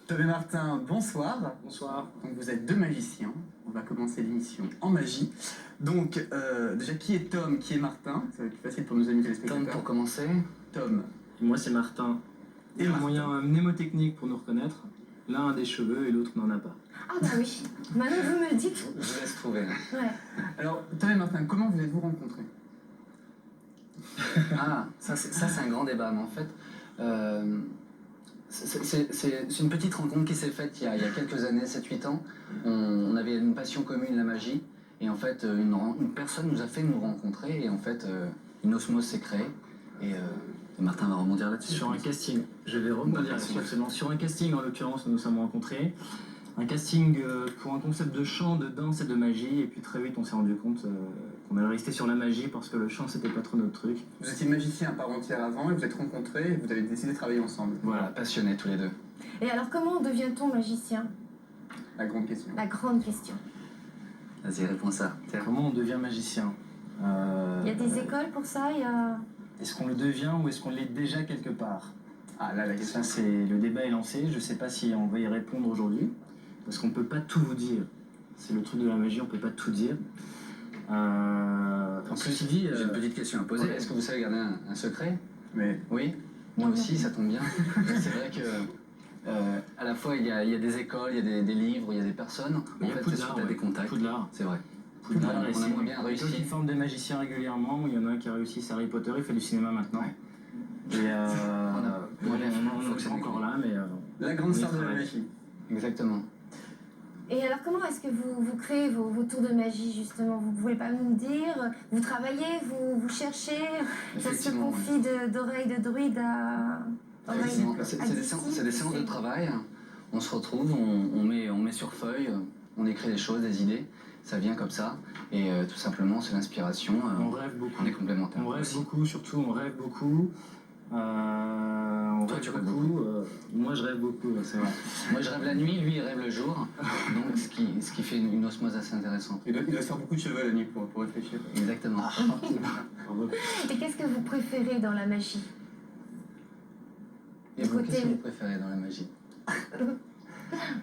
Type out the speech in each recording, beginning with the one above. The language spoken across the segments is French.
Tom et Martin, bonsoir. Bonsoir. Donc vous êtes deux magiciens. On va commencer l'émission en magie. Donc déjà, qui est Tom, qui est Martin? Ça va être plus facile pour nos amis téléspectateurs. Tom pour commencer. Tom. Moi c'est Martin. Et un Martin. moyen mnémotechnique pour nous reconnaître. L'un a des cheveux et l'autre n'en a pas. Ah bah oui, maintenant vous me le dites. Je vous laisse trouver. Ouais. Alors, Tom et Martin, comment vous êtes-vous rencontrés? Ah, ça c'est un grand débat, mais en fait, c'est une petite rencontre qui s'est faite il y a quelques années, 7-8 ans. On avait une passion commune, la magie, et en fait, une personne nous a fait nous rencontrer, et en fait, une osmose s'est créée, et Martin va rebondir là-dessus. Sur un casting, je vais rebondir là-dessus, absolument. Sur un casting, en l'occurrence, nous nous sommes rencontrés. Un casting pour un concept de chant, de danse et de magie, et puis très vite on s'est rendu compte qu'on allait rester sur la magie parce que le chant c'était pas trop notre truc. Vous étiez magicien à part entière avant, et vous êtes rencontrés, et vous avez décidé de travailler ensemble. Voilà, passionnés tous les deux. Et alors comment devient-on magicien? La grande question. La grande question. Vas-y, réponds ça. Comment on devient magicien Il y a des écoles pour ça, il y a... Est-ce qu'on le devient ou est-ce qu'on l'est déjà quelque part? Ah là, la question. Ça c'est le débat est lancé, je sais pas si on va y répondre aujourd'hui. Parce qu'on peut pas tout vous dire. C'est le truc de la magie, on peut pas tout dire. Ceci dit, j'ai une petite question à poser. Est-ce que vous savez garder un secret? Mais Oui, moi aussi, ça tombe bien. C'est vrai que à la fois il y a des écoles, il y a des livres, il y a des personnes. Il y a Poudlard, des contacts. Poudlard. C'est vrai. Poudlard, on aimerait bien réussir. Ils forment des magiciens régulièrement. Il y en a un qui a réussi, c'est Harry Potter, il fait du cinéma maintenant. Ouais. Et on est encore là, mais... la grande star de la travaille. magie. Exactement. Et alors comment est-ce que vous créez vos tours de magie justement? Vous pouvez pas nous dire? Vous travaillez, vous cherchez? Ça se Effectivement, confie d'oreille de druide à... Effectivement. C'est des séances de travail. On se retrouve, on met sur feuille, on écrit des choses, des idées. Ça vient comme ça. Et tout simplement, c'est l'inspiration. On rêve beaucoup. On est complémentaires. On rêve beaucoup, surtout, on rêve beaucoup. Toi, tu rêves beaucoup. Moi, je rêve beaucoup, c'est vrai. Moi, je rêve la nuit, lui, il rêve le jour. Donc, ce qui fait une osmose assez intéressante. Il doit se faire beaucoup de cheveux la nuit pour réfléchir. Exactement. Et qu'est-ce que vous préférez dans la magie? Et vous, Côté- qu'est-ce que vous préférez dans la magie? Le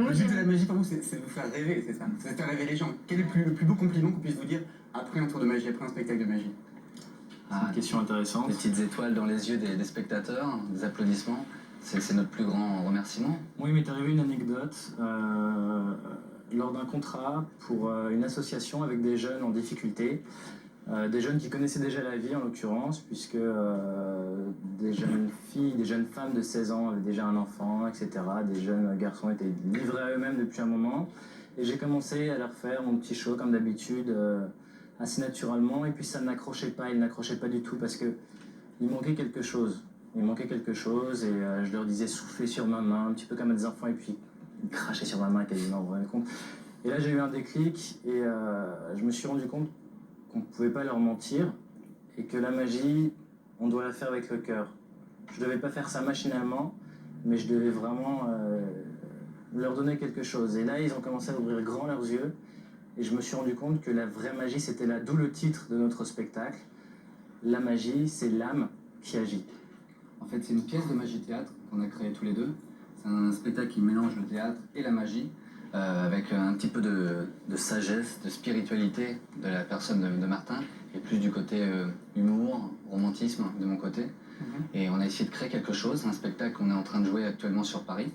Moi, but de j'aime- la magie pour vous, c'est de vous faire rêver, c'est ça. C'est de faire rêver les gens. Quel est le plus beau compliment qu'on puisse vous dire après un tour de magie, après un spectacle de magie? C'est une question intéressante. Des petites étoiles dans les yeux des spectateurs, des applaudissements. C'est notre plus grand remerciement. Moi, il m'est arrivé une anecdote lors d'un contrat pour une association avec des jeunes en difficulté. Des jeunes qui connaissaient déjà la vie en l'occurrence, puisque des jeunes filles, des jeunes femmes de 16 ans avaient déjà un enfant, etc. Des jeunes garçons étaient livrés à eux-mêmes depuis un moment. Et j'ai commencé à leur faire mon petit show comme d'habitude, assez naturellement. Et puis ça n'accrochait pas, ils n'accrochaient pas du tout parce que il manquait quelque chose. Il manquait quelque chose et je leur disais souffler sur ma main, un petit peu comme à des enfants, et puis ils crachaient sur ma main quasiment, vous vous rendez compte. Et là j'ai eu un déclic et je me suis rendu compte qu'on ne pouvait pas leur mentir et que la magie, on doit la faire avec le cœur. Je ne devais pas faire ça machinalement, mais je devais vraiment leur donner quelque chose. Et là, ils ont commencé à ouvrir grand leurs yeux et je me suis rendu compte que la vraie magie, c'était là, d'où le titre de notre spectacle. La magie, c'est l'âme qui agit. En fait, c'est une pièce de magie-théâtre qu'on a créée tous les deux. C'est un spectacle qui mélange le théâtre et la magie, avec un petit peu de sagesse, de spiritualité de la personne de Martin, et plus du côté humour, romantisme de mon côté. Et on a essayé de créer quelque chose, un spectacle qu'on est en train de jouer actuellement sur Paris.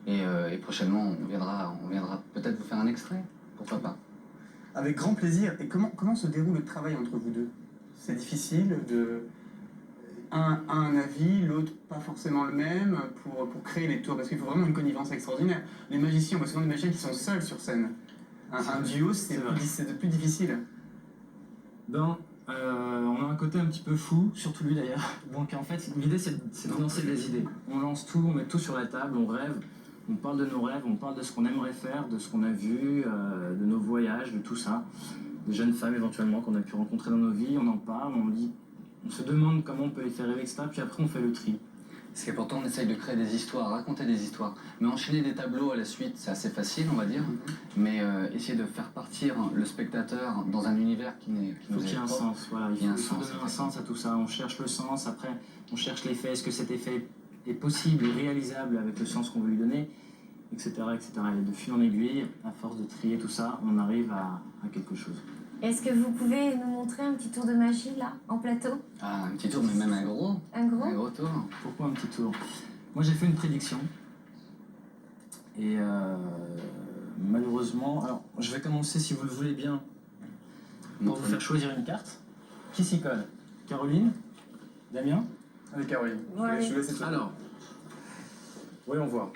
Et prochainement, on viendra peut-être vous faire un extrait, pourquoi pas. Avec grand plaisir. Et comment se déroule le travail entre vous deux? C'est difficile de... Un a un avis, l'autre pas forcément le même, pour créer les tours, parce qu'il faut vraiment une connivence extraordinaire. Les magiciens, on voit souvent des magiciens qui sont seuls sur scène. Un duo, c'est plus difficile. Ben, on a un côté un petit peu fou, surtout lui d'ailleurs. Donc en fait, l'idée c'est de lancer des idées. On lance tout, on met tout sur la table, on rêve, on parle de nos rêves, on parle de ce qu'on aimerait faire, de ce qu'on a vu, de nos voyages, de tout ça. Des jeunes femmes éventuellement qu'on a pu rencontrer dans nos vies, on en parle, on se demande comment on peut les faire rêver, etc. Puis après on fait le tri. Ce qui est important, on essaye de créer des histoires, raconter des histoires. Mais enchaîner des tableaux à la suite, c'est assez facile, on va dire. Mais essayer de faire partir le spectateur dans un univers qui nous Il faut qu'il y ait un propre. sens, voilà. Il faut donner un sens à tout ça. On cherche le sens, après on cherche l'effet. Est-ce que cet effet est possible et réalisable avec le sens qu'on veut lui donner? etc., etc. Et de fil en aiguille, à force de trier tout ça, on arrive à quelque chose. Est-ce que vous pouvez nous montrer un petit tour de magie là, en plateau? Ah, un petit tour, mais même un gros Un gros? tour. Pourquoi un petit tour? Moi j'ai fait une prédiction. Et malheureusement, alors je vais commencer si vous le voulez bien pour vous faire choisir une carte. Qui s'y colle? Caroline? Damien? Allez, Caroline. Ouais. Je te laisse. Alors, voyons voir.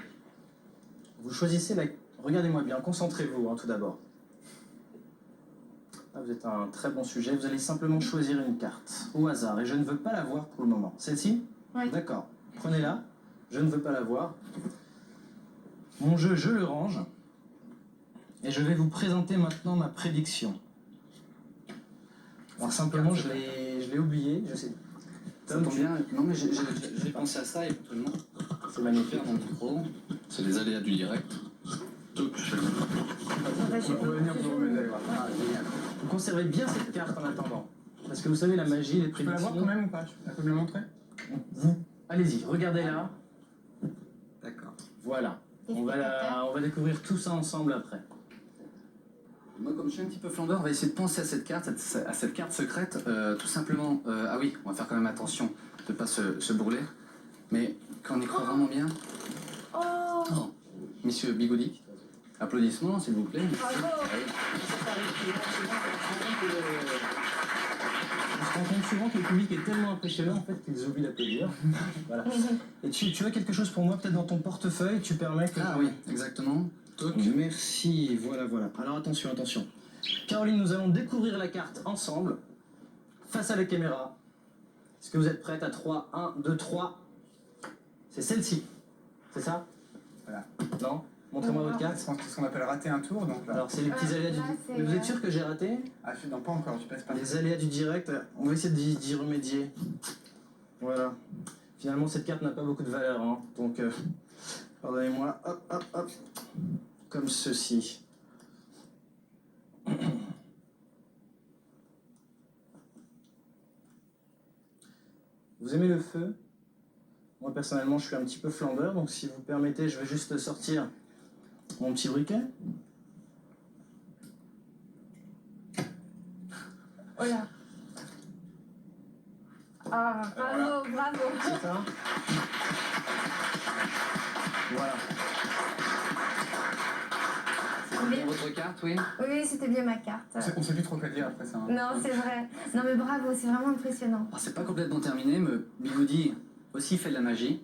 Vous choisissez la... Regardez-moi bien, concentrez-vous tout d'abord. Ah, vous êtes un très bon sujet. Vous allez simplement choisir une carte au hasard et je ne veux pas la voir pour le moment. Celle-ci? Oui. D'accord. Prenez-la. Je ne veux pas la voir. Mon jeu, je le range. Et je vais vous présenter maintenant ma prédiction. Alors simplement, je l'ai oublié. Je sais. Ça tombe bien. Non, mais j'ai pensé à ça et pour tout le monde. C'est magnifique. Faire mon micro. C'est les aléas du direct. Donc, je vais le mettre. Bah, je- On va venir pour remettre, allez voir. Ah, génial. Vous conservez bien cette carte en attendant. Parce que vous savez, la magie, les Tu peux la voir prédictions... quand même ou pas? Tu peux me la montrer? Vous, allez-y, regardez-la. D'accord. Voilà. On va découvrir tout ça ensemble après. Moi, comme je suis un petit peu flambeur, on va essayer de penser à cette carte secrète. Tout simplement, ah oui, on va faire quand même attention de ne pas se brûler. Mais quand on y croit vraiment bien. Oh, Oh, Monsieur Bigoudi, applaudissements s'il vous plaît. bravo! On se rend compte souvent que le public est tellement impressionnant en fait qu'ils oublient d'applaudir. Voilà. Et tu as quelque chose pour moi peut-être dans ton portefeuille, tu permets que... Ah oui, exactement. Toc. Merci, voilà. Alors attention. Caroline, nous allons découvrir la carte ensemble, face à la caméra. Est-ce que vous êtes prête à 3? 1, 2, 3. C'est celle-ci, c'est ça? Voilà. Non? Montrez-moi votre carte. C'est ce qu'on appelle rater un tour, donc là. Alors c'est les petits aléas du... là, c'est, Mais vous êtes sûr que j'ai raté? Ah, non, pas encore, tu passes par Les aléas du direct, on va essayer d'y remédier. Voilà. Finalement, cette carte n'a pas beaucoup de valeur, hein. Donc, pardonnez-moi. Hop. Comme ceci. Vous aimez le feu? Moi, personnellement, je suis un petit peu flambeur, donc si vous permettez, je vais juste sortir mon petit briquet. Oh là! Ah, bravo! C'est ça? Voilà. C'est bien votre carte, oui. Oui, c'était bien ma carte. On sait plus trop quoi dire après ça. Hein. Non, c'est vrai. Non, mais bravo, c'est vraiment impressionnant. Alors, c'est pas complètement terminé, mais Bigoudi aussi fait de la magie.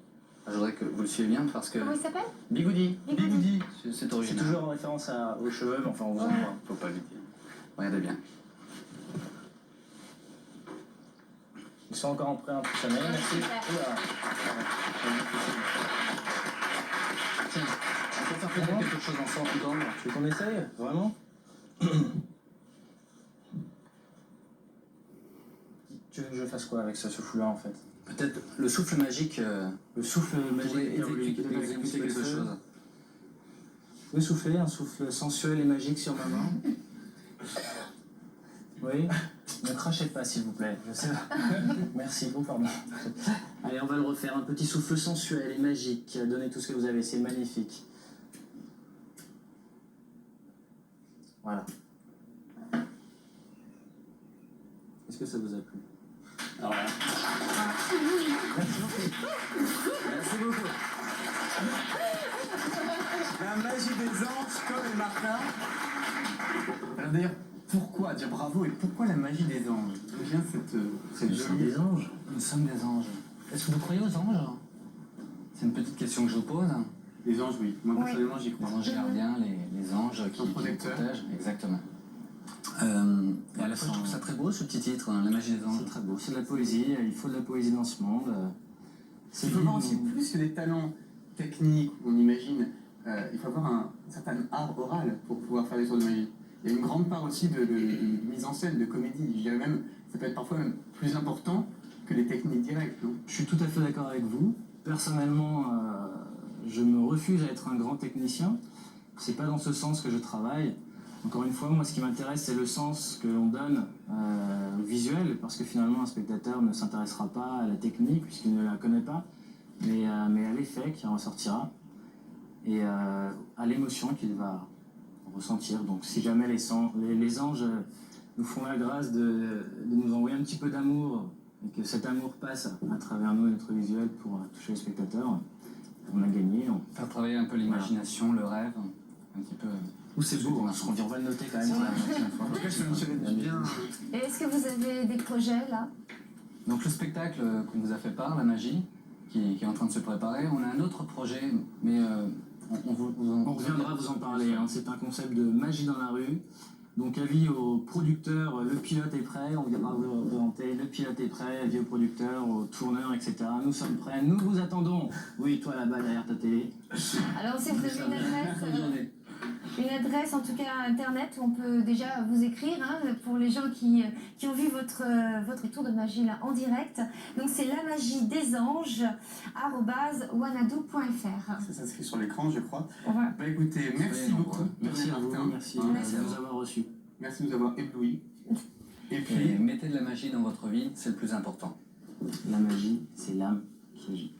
Je voudrais que vous le suiviez bien parce que. Comment il s'appelle? Bigoudi. Bigoudi. C'est C'est original. toujours en référence aux cheveux, mais enfin, on vous en Ouais. parle. Faut pas le dire. Regardez bien. Ils sont encore en prêt un peu sommeil. Merci. Super. Oula. Tiens, on peut faire peut-être quelque chose ensemble. Tu veux qu'on essaye? Vraiment? Tu veux que je fasse quoi avec ce souffle-là en fait? Peut-être le souffle magique Le souffle magique pourrait hydraulique, exécuter quelque chose. Vous pouvez souffler un souffle sensuel et magique sur ma main? Oui? Ne crachez pas s'il vous plaît. Je sais pas. Merci, oh pardon. Allez, on va le refaire. Un petit souffle sensuel et magique. Donnez tout ce que vous avez, c'est magnifique. Voilà. Est-ce que ça vous a plu? Alors là. Merci beaucoup. La magie des anges, comme et Martin. Alors d'ailleurs, pourquoi dire bravo et pourquoi la magie des anges? D'où vient cette Nous sommes jolie... des anges. Nous sommes des anges. Est-ce que vous croyez aux anges? C'est une petite question que je vous pose. Les anges, oui. Moi, Oui. personnellement, j'y Les crois. anges gardiens, les anges qui nous protecteurs. protègent. Exactement. Et à la fois, je trouve ça très beau ce petit titre, hein, La magie des anges. C'est très beau, c'est de la poésie. Il faut de la poésie dans ce monde. Il faut voir aussi plus que des talents techniques, on imagine. Il faut avoir un certain art oral pour pouvoir faire des tours de magie. Il y a une grande part aussi de mise en scène, de comédie. Je dirais même, ça peut être parfois même plus important que les techniques directes, non? Je suis tout à fait d'accord avec vous. Personnellement, je me refuse à être un grand technicien. C'est pas dans ce sens que je travaille. Encore une fois, moi, ce qui m'intéresse, c'est le sens que l'on donne au visuel, parce que finalement, un spectateur ne s'intéressera pas à la technique, puisqu'il ne la connaît pas, mais à l'effet qui en ressortira. et à l'émotion qu'il va ressentir. Donc si jamais les anges nous font la grâce de nous envoyer un petit peu d'amour et que cet amour passe à travers nous et notre visuel pour toucher les spectateurs, on a gagné. Faire travailler un peu l'imagination, le rêve, un petit peu. Ou c'est beau, hein, on va le noter quand même pour la prochaine fois. En tout cas, je me bien. Et est-ce que vous avez des projets là? Donc le spectacle qu'on vous a fait part, La Magie, qui est en train de se préparer, on a un autre projet, mais On reviendra vous en parler, hein. C'est un concept de magie dans la rue. Donc avis aux producteurs, le pilote est prêt, on viendra vous représenter, le pilote est prêt, avis aux producteurs, aux tourneurs, etc. Nous sommes prêts, nous vous attendons. Oui, toi là-bas derrière ta télé. Alors si vous avez une adresse, en tout cas internet, où on peut déjà vous écrire, hein, pour les gens qui ont vu votre tour de magie là en direct. Donc c'est lamagiedesanges@wanadoo.fr. Ça s'inscrit sur l'écran, je crois. Voilà. Bah écoutez, merci beaucoup. Merci à vous, Martin. merci de nous avoir reçus. Merci de nous avoir éblouis. Et puis, Et mettez de la magie dans votre vie, c'est le plus important. La magie, c'est l'âme qui agit.